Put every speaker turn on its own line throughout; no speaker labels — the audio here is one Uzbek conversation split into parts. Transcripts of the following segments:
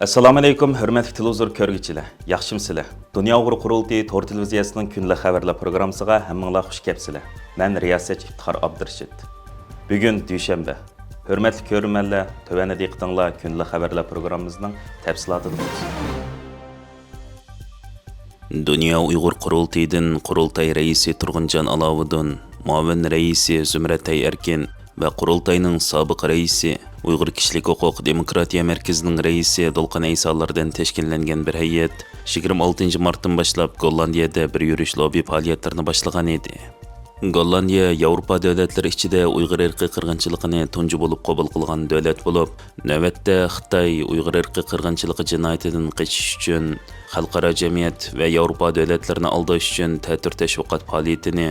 Assalomu alaykum, hurmatli televizor ko'rguvchilar. Yaxshimsizlar? Dunyo Uyg'ur qurultiyi Tor televiziyasining kunlik xabarlar programmasiga hammanglar xush kelibsizlar. Men riyosatchi Iftixor Abdurashid. Bugun dushanba. Hurmatli ko'rmanlar, tövəndə diqqətinizlər kunlik xabarlar programmamızın təfsilatını. Dunyo Uyg'ur qurultiyidan qurultay raisi Turg'unjon Aloviddin, muavin raisi Zumratay Erkin va qurultayning sobiq raisi Uyg'ur Kishilik Huquq Demokratiya Markazining raisi Dolqin Aysollardan tashkillangan bir hay'at 26 martdan boshlab Gollandiyada bir yurish lobby faoliyatlarini boshlagan edi. Gollandiya Yevropa davlatlari ichida Uyg'ur irqiy qirg'inchiligini tunji bo'lib qabul qilgan davlat bo'lib, navbatda Xitoy Uyg'ur irqiy qirg'inchiligi jinoyatidan qochish uchun xalqaro jamiyat va Yevropa davlatlarini aldash uchun ta'tir tashviqot faoliyatini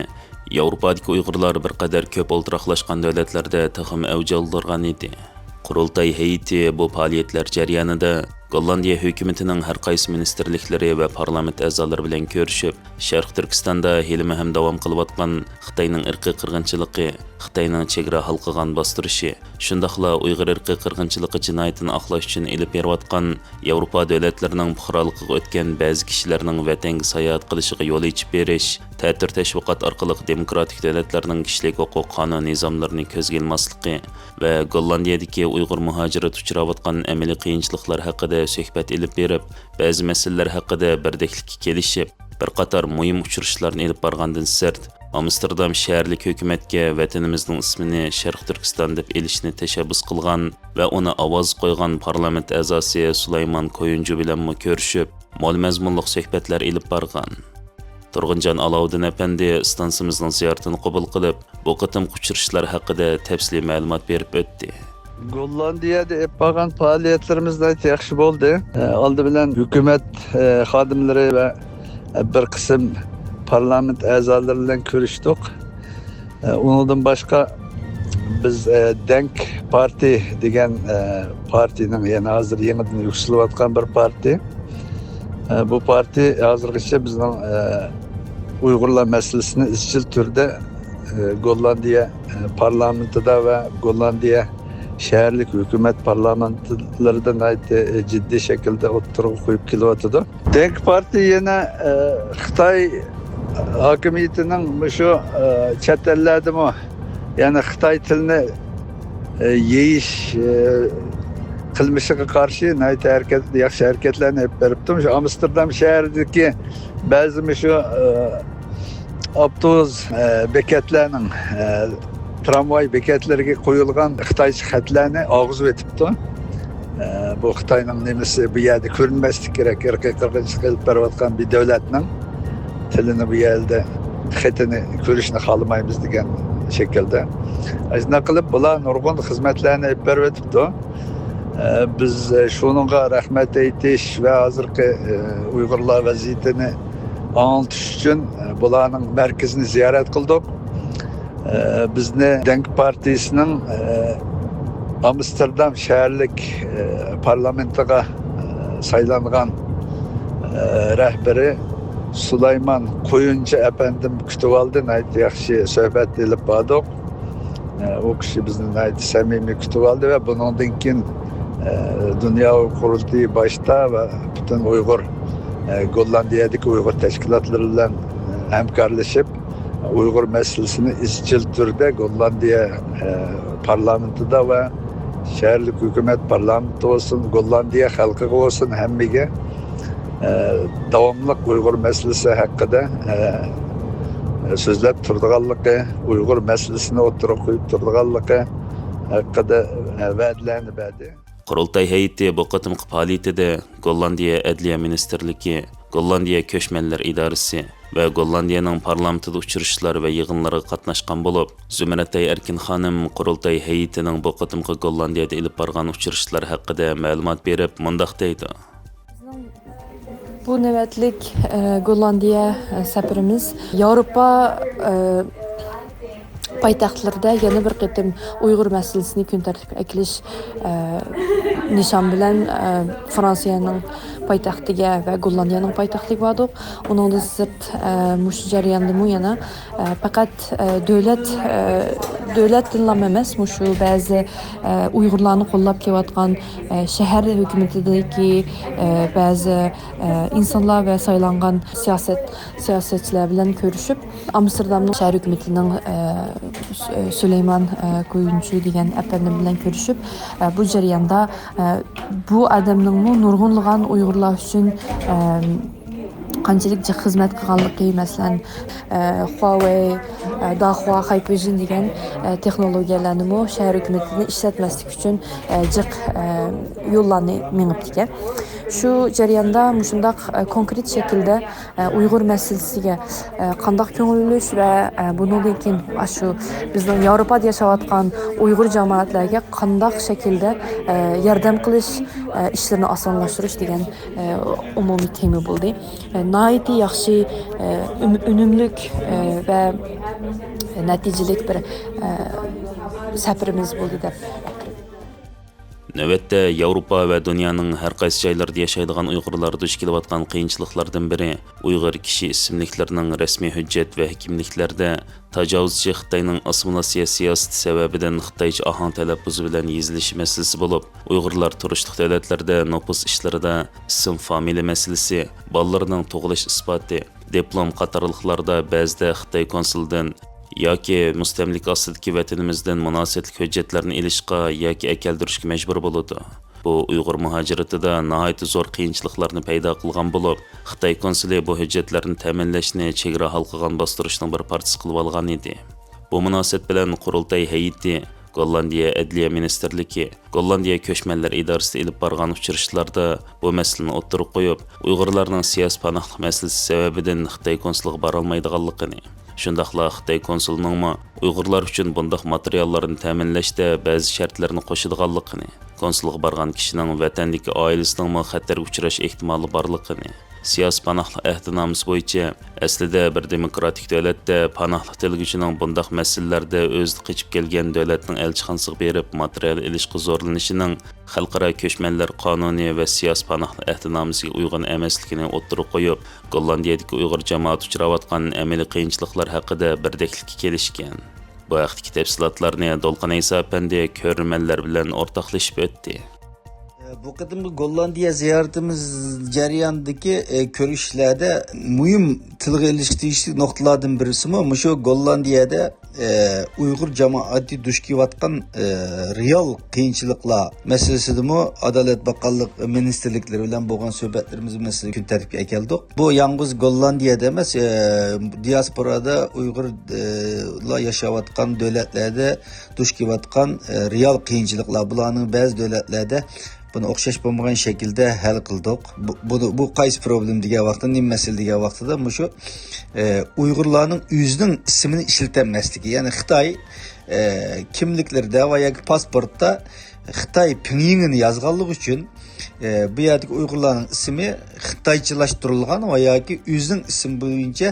Yevropadagi Uyg'urlar bir qadar ko'p o'ltiraqlashgan davlatlarda taxim avj oldirgan edi. Qurultay heyeti bu faoliyatlar jarayonida Gollandiya hukumatining har qaysi ministerliklari va parlament a'zolari bilan ko'rishib, Sharq Turkistonda hilmi ham davom qilayotgan Xitoyning irqiy qirg'inchiligi, Xitoyning chegara halqigan bostirishi, shundaqla Uyg'ur irqiy qirg'inchiligi jinoyatini aqlash uchun elib berayotgan Yevropa davlatlarining fuqaroligiga o'tgan ba'zi kishilarning vatanga sayohat qilishiga yo'l ochib berish, ta'tir tashviqot orqali demokratik davlatlarning kishilik huquq qonun nizomlarini ko'zga ilmasligi va Gollandiyadagi Uyg'ur muhojirat uchrayotgan amaliy qiyinchiliklar haqida suhbat ilib berib, ba'zi masalalar haqida birdeklikka kelishib, bir qator muhim uchrashuvlarni ilib borgandan sart Amsterdam shaharlik hukumatga vatanimizning ismini Sharq Turkiston deb elishni tashabbus qilgan va uni ovoz qo'ygan parlament a'zosi Sulaymon Koyuncu bilan ko'rishib, mol mazmunli suhbatlar ilib borgan. Turg'unjon Aloviddin apandi stansimizning ziyoratini qabul qilib, bu qatim uchrashuvlar haqida tafsiliy ma'lumot berib o'tdi.
Gollandiyada yapılan faaliyetlerimiz de yaxshi bo'ldi. Oldi bilan hukumat xodimlari va bir qism parlament a'zolari bilan ko'rishdik. Undan boshqa biz Denk Parti degan partining, ya'ni hozir yangidan yuksalayotgan bir parti. Bu parti hozirgacha bizning Uyg'urlar masalasini izchil turda Gollandiya parlamentida va Gollandiya shaharlik hukumat parlamentlarida ciddi şekilde o'tirib qo'yib kelyapti. Denk Parti yana Xitoy hokimiyatining shu chet ellardami, ya'ni Xitoy tilini yeyish qilmishiga qarshi yaxshi harakatlarni olib beribdi. Shu Amsterdam shahridagi ba'zi shu avtobus bekatlarning tramvay bekatlariga qo'yilgan Xitoycha xatlarni og'izib o'tibdi. Bu Xitoyning nemasi bu yerda ko'rinmaslik kerak, irqiy qirg'inchilik qilib berayotgan bir davlatning tilini bu yerda xatini ko'rishni xohlamaymiz degan shaklda. Shunday qilib bular nurg'un xizmatlarni olib berib o'tibdi. Biz shuningga rahmat aytish va hozirgi Uyg'urlar vaziyatini anglatish uchun bularning markazini ziyorat qildik. Bizni Denk Partisining Amsterdam shaharlik parlamentiga saylangan rahbari Sulaymon Koyuncu efendim kutib oldi. Yaxshi suhbat ilib bordik. O kishi bizni samimiy kutib oldi va bundan keyin Dunyo qurultiyi boshda va butun Uyg'ur Gollandiyadagi Uyg'ur tashkilotlari bilan hamkorlashib Uyg'ur meselesini izchil turda Gollandiya parlamentida va shaharlik hukumat parlamenti olsun, Gollandiya xalqiga olsun, hammaga davomli Uyg'ur meselesi haqida so'zlab turganligi, Uyg'ur meselesini o'tirib qo'yib turganligi haqida va'dalarni berdi.
Qurultay heyeti bu qatimqi faoliyatida Gollandiya Adliya ministerligi, Gollandiya Ko'chmanlar idorasi va Gollandiyaning parlamentida uchrashuvlar va yig'inlarga qatnashgan bo'lib, Zumratay Erkin xonim Qurultay heyetining bu qatimqi Gollandiyada ilib borgan uchrashuvlar haqida ma'lumot berib, mundaq deydi.
Bu navbatlik Gollandiya safarimiz Yevropa poytaxtlarida yana bir qatim Uyg'ur masalasini kun tartibga kelish nishon bilan Fransiyaning poytaxtiga va Gollandiyaning poytaxtiga bordik. Uningdan sirt mush jarayondami yana faqat davlat tillam emas, mushu ba'zi Uyg'urlarni qo'llab kelayotgan shahar hukumatidagi ba'zi insonlar va saylangan siyosatchilar bilan ko'rishib, Amsterdamning shahar hukumatining Süleyman Koyuncu degan efendi bilan ko'rishib, bu jarayonda bu adamning nurg'unlagan Uyg'urlar uchun qanchalik xizmat qilganligi, masalan, Huawei, Dahua, Hikvision degan texnologiyalarni shahar hukumatini ishlatmaslik uchun yo'llarni mengib ekan. Shu jarayonda shundaq konkret shaklda Uyg'ur masalasiga qanday ko'ngil bo'lish va bundan keyin shu bizning Yevropada yashayotgan Uyg'ur jamoatlarga qanday shaklda yordam qilish ishlarini osonlashtirish degan umumiy tema bo'ldi. Nihoyatda yaxshi, unumlik va natijali bir safarimiz bo'ldi deb.
Növbətdə Avropa və dünyanın hər qaysı joylarında yaşaydigan Uyğurlar duş kelayotgan qiyinchiliklardan biri Uyğur kishi ismliklərinin rəsmi hüccət və kimliklərdə tajovuzchi Xitoyning assimilyatsiya siyosati sababidan Xitoycha ahang talaffuzi bilan yezilishi masalasi bo'lib, Uyg'urlar turishliq davlatlarda nopus ishlarida ism familiya masalasi, bolalarning tug'ilish isboti, diplom qatorliqlarda ba'zida Xitoy konsulidan yoki mustamlik ostidagi vatanimizdan munosabatli hujjatlarni ilishga yoki akaldirishga majbur bo'ladi. Bu Uyg'ur muhojiratida nihoyatda zo'r qiyinchiliklarni paydo qilgan bo'lib, Xitoy konsuli bu hujjatlarni ta'minlashni chegara halqigan bostirishning bir partisi qilib olgan edi. Bu munosabat bilan qurultay hay'ati Gollandiya Adliya Ministerligi, Gollandiya Ko'chmanlar idorasida ilib borgan uchrashuvlarda bu masalani o'ttirib qo'yib, Uyg'urlarning siyosiy panohlik masalasi sababidan Xitoy konsuliga bora olmaydiganligini, shundaqla Xitoy konsulining Uyg'urlar uchun bunday materiallarni ta'minlashda ba'zi shartlarni qo'shadiganligini, konsulga borgan kishining vatandagi oilasining xatarga uchrash ehtimoli borligini, siyosiy panohlik ahdnomasi bo'yicha aslida bir demokratik davlatda panohlik tilguchining bunday masalalarda o'zi qochib kelgan davlatning elchixonasiga berib material ilishga zo'rlanishining xalqaro ko'chmanlar qonuni va siyosiy panohlik ahdnomasiga uyg'un emasligini o'ttirib qo'yib, Gollandiyadagi Uyg'ur jamoati uchrayotgan amaliy qiyinchiliklar haqida birdeklikka kelishgan. Bu haqdagi tafsilotlarni Dolqin Ayso apandi ko'rmanlar bilan o'rtoqlashib o'tdi.
Bu qadimgi Gollandiya ziyoratimiz jarayonidagi ko'rishlarda muhim tilga ilishtirishli nuqtalardan birisi shu Gollandiyada Uyg'ur jamoati duch kelayotgan real qiyinchiliklar masalasida Adalet Bakanlık ministerlikleri bilan bo'lgan suhbatlarimiz masalasi kun tartibga keldik. Bu yalnız Gollandiyada emas, diasporada Uyg'urlar yashayotgan davlatlarda duch kelayotgan real qiyinchiliklar, bularning ba'zi davlatlarda buni o'xshash bo'lmagan shaklda hal qildik. Bu qaysi problem degan vaqtda, nima masala degan vaqtida shu Uyg'urlarning o'zining ismini ishlatilmasligi, ya'ni Xitoy kimliklarda va yoki pasportda Xitoy pingyingini yozganligi uchun bu yerdagi Uyg'urlarning ismi Xitoychilashtirilgan va yoki o'zining ismi bo'yicha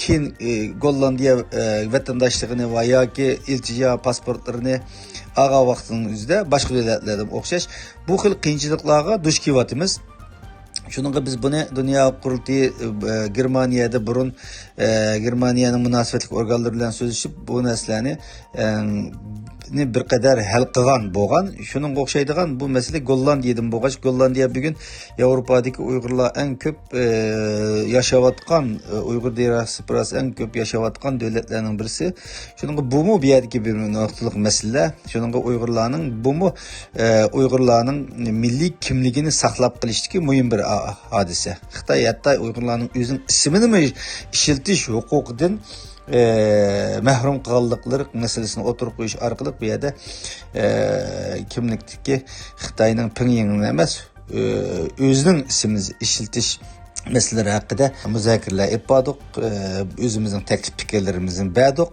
keyin Gollandiya vatandoshligini va yoki iltija pasportlarini ağa vaqtının üzrə başqa dövlətlərdən oxşaş bu xil qiyinchiliklarga duch kelyapmiz. Şununla biz bunu Dünya Qurultayı Germaniyada burun Germaniyanın münasibətli organları bilan sözləşib bu məsələni bir qədər hal qilgan bo'lgan. Şunun o'xshaydigan bu məsələ Gollandiyadan bo'lgach, Gollandiya bugun Yevropadagi Uyg'urlar eng ko'p yashayotgan, Uyg'ur diasporasi eng ko'p yashayotgan davlatlarning birisi. Shuningga bu bu yerdagi bir nuqtalik masala. Shuningga Uyg'urlarning milliy kimligini saqlab qolishdagi muhim bir hodisa. Xitoy hatto Uyg'urlarning o'zining ismini ishiltish huquqidan mahrum qilganliklari masalasini o'tirib qo'yish orqali bu yerda kimlikdagi Xitoyning pingyingini emas, o'zining ismini ishiltish meselelari haqida muzokaralar etdik, o'zimizning taklif fikrlarimizni berdik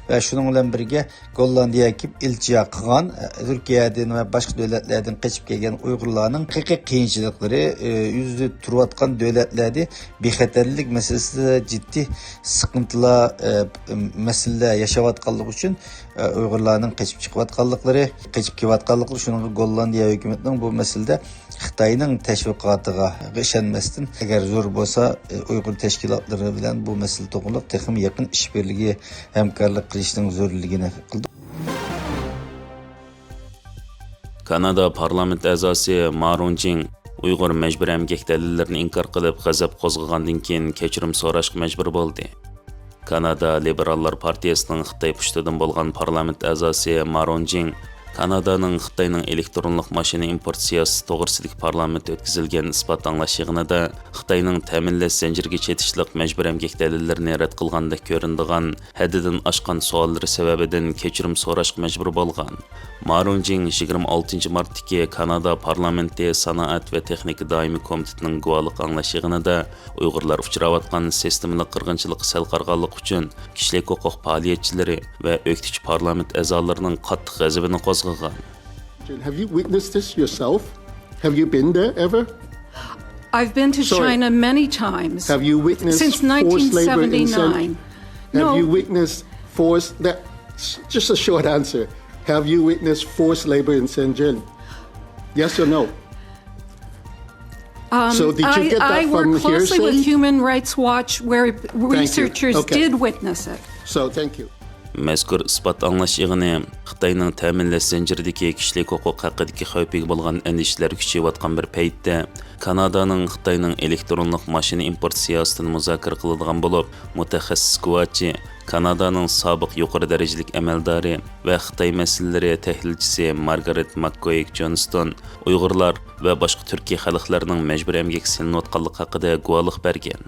va shuning bilan birga Gollandiyaga kelib iltija qilgan Turkiyadan va boshqa davlatlardan qochib kelgan Uyg'urlarning haqiqiy qiyinchiliklari, yuzda turayotgan davlatlarda bexatarlik masalasida jiddiy siqintilar, masalalar yashayotganligi uchun Uyg'urlarning qochib chiqayotganliklari, qochib kelayotganliklari, shuning Gollandiya hukumatining bu masalada Xitoyning tashviqotiga ishonmasdan, agar zo'r bo'lsa, Uyg'ur tashkilotlari bilan bu masala to'g'riliq texim yaqin ishbirligi, hamkorlik qilishning zo'rligini qildi.
Kanada parlament a'zosi Ma Rong-jing Uyg'ur majburiy emgak dalillarini inkor qilib, g'azab qo'zg'agandan keyin kechirim so'rashga majbur bo'ldi. Kanada Liberallar partiyasining Xitoy pushtidan bo'lgan parlament a'zosi Ma Rong-jing Kanadaning Xitoyning elektronlik mashina import siyosati to'g'risidagi parlamentda o'tkazilgan isbot anglash yig'inida Xitoyning ta'minlash zanjiriga chetishliq majbur emgak dalillarini rad qilgandek ko'rinadigan haddidan oshgan savollari sababidan kechirim so'rashga majbur bo'lgan. Ma Rong-jing 26 martdagi Kanada parlamenti sanoat va texnika doimiy komitetining guvohlik anglash yig'inida Uyg'urlar uchrayotgan sistemalik qirg'inchilik sal qarg'anlik uchun kishilik huquq faoliyatchilari va o'qituvchi parlament a'zolarining qattiq g'azabini qo'zg'agan.
Have you witnessed this yourself? Have you been there ever?
I've been to
Sorry.
China many times.
Have you witnessed
since
forced labor in
1979?
Have you witnessed forced that? Just a short answer. Have you witnessed forced labor in Shenzhen? Yes or no? So did you get that
I
from
work closely with
hearsay?
Human Rights Watch, where researchers
Okay.
did witness it.
So thank you.
Mazkur isbot anglash yig'ini Xitoyning ta'minlash zanjiridagi kishilik huquq haqidagi xavfiga bo'lgan andishalar kuchayayotgan bir paytda Kanadaning Xitoyning elektronlik mashina import siyosatini muzokara qiladigan bo'lib, mutaxassis guvohchi Kanadaning sobiq yuqori darajalik amaldori va Xitoy masalalari tahlilchisi Margaret McCoy Johnston Uyg'urlar va boshqa Turkiy xalqlarining majburiy emgak silinayotganligi haqida guvohlik bergan.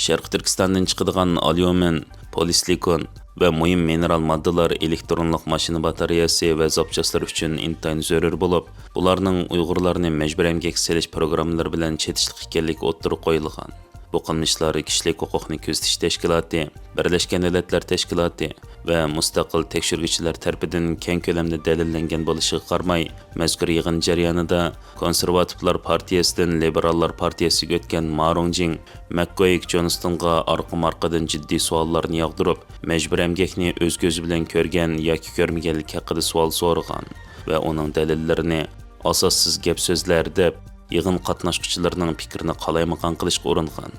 Sharq Turkistondan chiqadigan alyumin, polislikon va muhim mineral moddalar elektronlik mashina batareyasi va zapchastlar uchun intayin zarur bo'lib, bularning Uyg'urlarni majburiy emgak silish programmalari bilan chetishlik ekanligi o'ttirib qo'yilgan. Bu qilmishlar kishilik huquqni kuzatish tashkiloti, Birlashgan Davlatlar Tashkiloti va mustaqil tekshiruvchilar tomonidan keng ko'lamda dalillangan bo'lishiga qaramay, mazkur yig'in jarayonida Konservativlar partiyasidan Liberallar partiyasiga o'tgan Ma Rong-jing McCoy Johnstonga orqa-marqadan jiddiy savollarni yog'dirib, majburiy emgakni o'z ko'zi bilan ko'rgan yoki ko'rmaganlik haqida savol so'ragan va uning dalillarini asossiz gap so'zlar deb yig'in qatnashchilarining fikrini qalaymaqon qilishga uringan.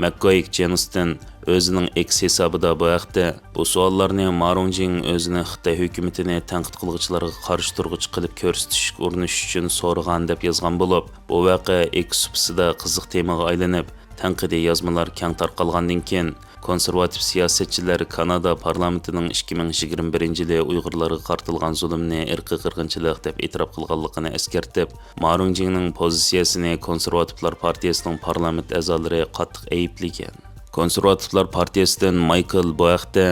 McCoy Johnston o'zining X hisobida bu haqda bu savollarni Ma Rong-jing o'zini Xitoy hukumatini tanqid qiluvchilarga qarshi turg'ich qilib ko'rsatishga urinish uchun so'ragan deb yozgan bo'lib, bu voqea X supsida qiziq temaga aylanib, tanqidiy yozmalar keng tarqalgandan keyin konservativ siyosatchilar Kanada parlamentining 2021-yili Uyg'urlarga qartilgan zulmni irqiy qirg'inchilik deb e'tirof qilganligini eskartib, Ma Rong-jingning pozitsiyasini Konservativlar partiyasining parlament a'zolari qattiq ayblagan. Konservativlar partiyasidan Michael bu haqda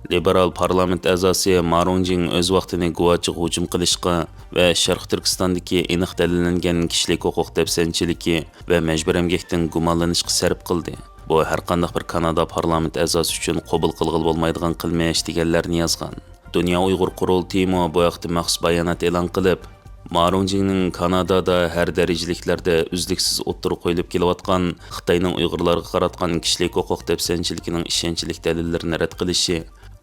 Liberal parlament a'zosi Ma Rong-jing o'z vaqtini guvohchiga hujum qilishga va Sharq Turkistondagi aniq dalillangan kishilik huquq dafsanchiligi va majbur emgakdan gumonlanishga sarf qildi. Bu har qanday bir Kanada parlament a'zosi uchun qabul qilg'il bo'lmaydigan qilmish deganlarni yozgan. Dunyo Uyg'ur qurultiyi bu vaqtda maxsus bayonot e'lon qilib, Ma Rong-jingning Kanadada har darajaliklarda uzluksiz o'ttirib qo'yilib kelayotgan Xitoyning Uyg'urlarga qaratgan kishilik huquq dafsanchiligining ishonchlik dalillarini rad qilishi,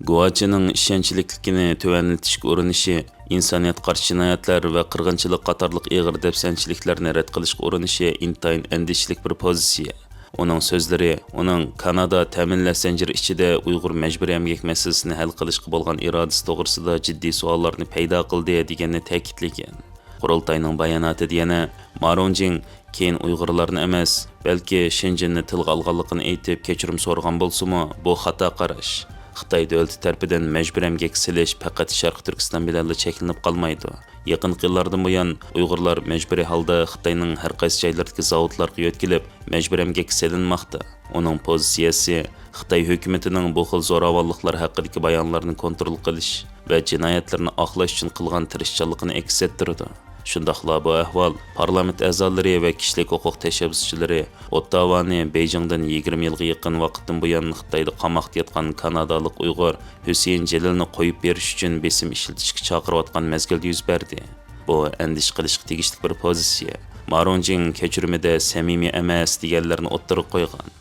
guvohchining ishonchlikligini tuvanlatishga urinishi, insoniyat qarshi jinoyatlar va qirg'inchilik qatorliq ig'ir dafsanchiliklarni rad qilishga urinishi intayin andishlik bir pozitsiya. Uning so'zlari uning Kanada ta'minlash zanjiri ichida Uyg'ur majburiy emgak masalasini hal qilishga bo'lgan irodasi to'g'risida jiddiy savollarni paydo qildi deganini ta'kidlagan. Qurultayning bayonotida yana Ma Rong-jing keyin Uyg'urlarni emas, balki Shenzhenni tilga olganligini aytib kechirim so'ragan bo'lsa-mu, bu xato qarash. Xitoy davlati tarafidan majbur emgak silish faqat Sharq Turkiston bilan cheklanib qolmaydi. Yaqin yillardan buyon Uyg'urlar majburiy holda Xitoyning har qaysi joylardagi zavodlarga yo'tkilib, majbur emgak silinmoqda. Uning pozitsiyasi Xitoy hukumatining bu xil zo'ravonliklar haqidagi bayonlarni kontrol qilish va jinoyatlarni oqlash uchun qilgan tirishchanligini aks ettirdi. Shundaqla bu ahvol parlament a'zolari va kishilik huquq tashabbuschilari Ottavani Beijingdan 20 yilga yaqin vaqtdan buyon Xitoyda qamoqda yotgan kanadalik Uyg'ur Hüseyin Jalilni qo'yib berish uchun besim ishlatishga chaqirayotgan mezgilda yuz berdi. Bu andish qilishga tegishli bir pozitsiya. Ma Rong-jing kechirimida samimiy emas deganlarni o'ttirib qo'ygan.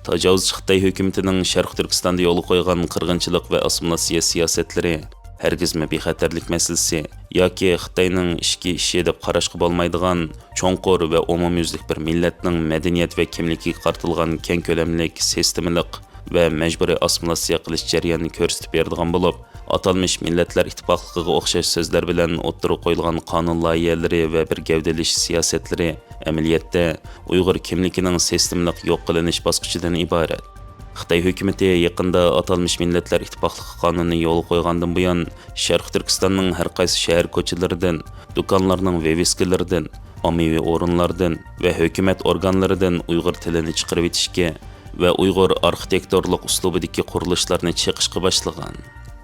Tajovuzchi Xitoy hukumatining Sharq Turkistonda yo'l qo'ygan qirg'inchilik va assimilyatsiya siyosatlari Hergizmi bexatarlik masalasi yoki Xitoyning ishki ishi deb qarashga bo'lmaydigan cho'nqur va umumyuzlik bir millatning madaniyat va kimligiga qartilgan keng ko'lamlik sistemalik va majburiy assimilyatsiya qilish jarayonini ko'rsatib beradigan bo'lib, atalmish millatlar ittifoqligiga o'xshash so'zlar bilan o'ttirib qo'yilgan qonun loyihalari va bir gavdalish siyosatlari amaliyotda Uyg'ur kimligining sistemalik yo'q qilinish bosqichidan iborat. Xitoy hukumatı yaqinda atalmish millatlar ittifoqligi qonunini yo'l qo'ygandan buyon Sharq Turkistonning har qaysi shahar ko'chalaridan, do'konlarning viviskilaridan, ommaviy o'rinlardan va hukumat organlaridan Uyg'ur tilini chiqarib etishga va Uyg'ur arxitektorlik uslubidagi qurilishlarni chiqishga boshlagan.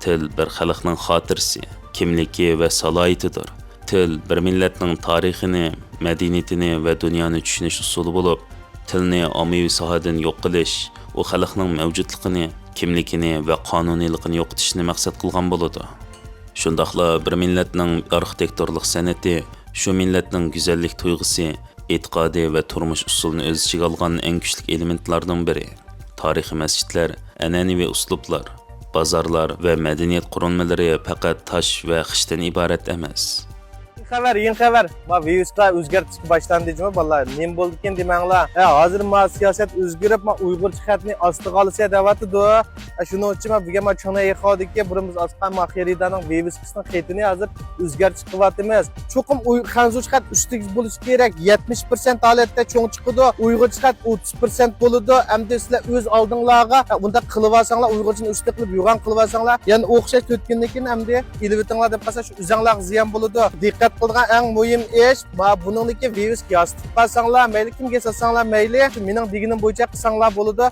Til bir xalqning xotirasi, kimligi va salohiyatidir. Til bir millatning tarixini, madaniyatini va dunyoni tushunish usuli bo'lib, tilni ommaviy sohadan yo'q qilish, u xalqning mavjudligini, kimligini va qonuniyligini yo'qotishni maqsad qilgan bo'ladi. Shundaqla bir millatning arxitektorlik san'ati, shu millatning go'zallik tuyg'usi, e'tiqodi va turmush usulini o'z ichiga olgan eng kuchli elementlardan biri. Tarixiy masjidlar, an'anaviy uslublar, bozorlar va madaniyat qurilmalari faqat tosh va xishdan iborat emas.
Yeni xabar. Ma virusga o'zgartirish boshlandi jimi bolalar. Nima bo'ldi ekan demanglar. Hozir ma siyosat o'zgarib, ma Uyg'urcha xatni ostiga olsa deyapti-da. Shuning uchun ma buga ma chona yiqodiki, birimiz asqan ma xeridaning virusining xatini hozir o'zgartirish qilyapmiz. Cho'qim Xanzucha xat ustiga bo'lishi kerak. 70% holatda cho'ng chiqadi. Uyg'urcha xat 30% bo'ladi. Endi sizlar o'z oldinglarga bunda qilib olsanglar, Uyg'urchani ustiga qilib yo'g'on qilib olsanglar, ya'ni o'xshash o'tgandan keyin endi ilvitinglar deb qolsa shu o'zinglarga ziyon bo'ladi. Diqqat qilgan eng muhim ish, buningdagi virus yostib qolsanglar, mayli kimga satsanglar mayli, mening deganim bo'yicha qilsanglar bo'ladi.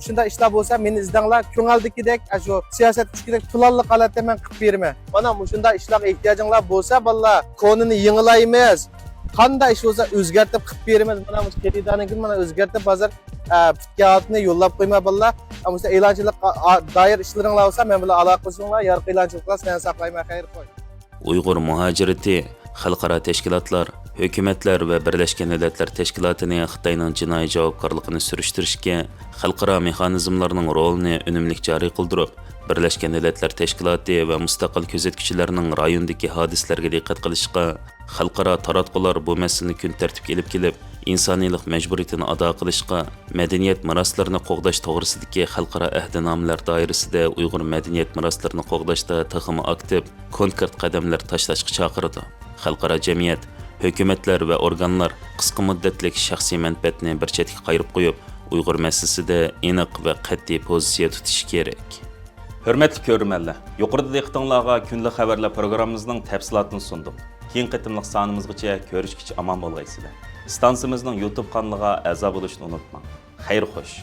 Shunda ishlar bo'lsa, meni izdanglar. Ko'ngildagidek, shu siyosat kuchidek tulanliq holatda men qilib berma. Mana shunda ishlarga ehtiyojinglar bo'lsa, bolalar, qonunni yangilaymiz. Qanday ish bo'lsa o'zgartib qilib beramiz. Mana shu xeridaning mana o'zgartib hozir fikatni yo'llab qo'yma bolalar. Ammo e'lonchilik doir ishlaringlar bo'lsa, men bilan aloqa qilsanglar, yarq e'lonchilik qilasiz, men saqlayman, xayr qo'y.
Uyg'ur muhojirati xalqaro tashkilotlar, hukumatlar va Birlashgan Millatlar Tashkilotining Xitoyning jinoiy javobgarligini surishtirishga xalqaro mexanizmlarning rolini unumli joriy qildirib, Birlashgan Millatlar Tashkiloti va mustaqil kuzatuvchilarning rayondagi hodisalarga diqqat qilishga, xalqaro taratqular bu masalani kun tartibga olib kelib, insoniylik majburiyatini ado qilishga, madaniyat meroslarini qo'g'dash to'g'risidagi xalqaro ahdnomalar doirasida Uyg'ur madaniyat meroslarini qo'g'dashda taxmi aktiv, konkret qadamlar tashlashga chaqirdi. Xalqaro jamiyat, hukumatlar va organlar qisqa muddatlik shaxsiy manfaatni bir chetga qayirib qo'yib, Uyg'ur masalasida aniq va qat'iy pozitsiya tutish kerak.
Hürmetli görürmenler, yuqorida diqqatingizga kunlik xabarlar programmamızning tafsilotini sundik. Keyin qitimliq sonimizgacha ko'rishgacha omon bo'lgaysizlar. Stansiyamizning YouTube kanaliga a'zo bo'lishni unutmang. Xayr xo'sh.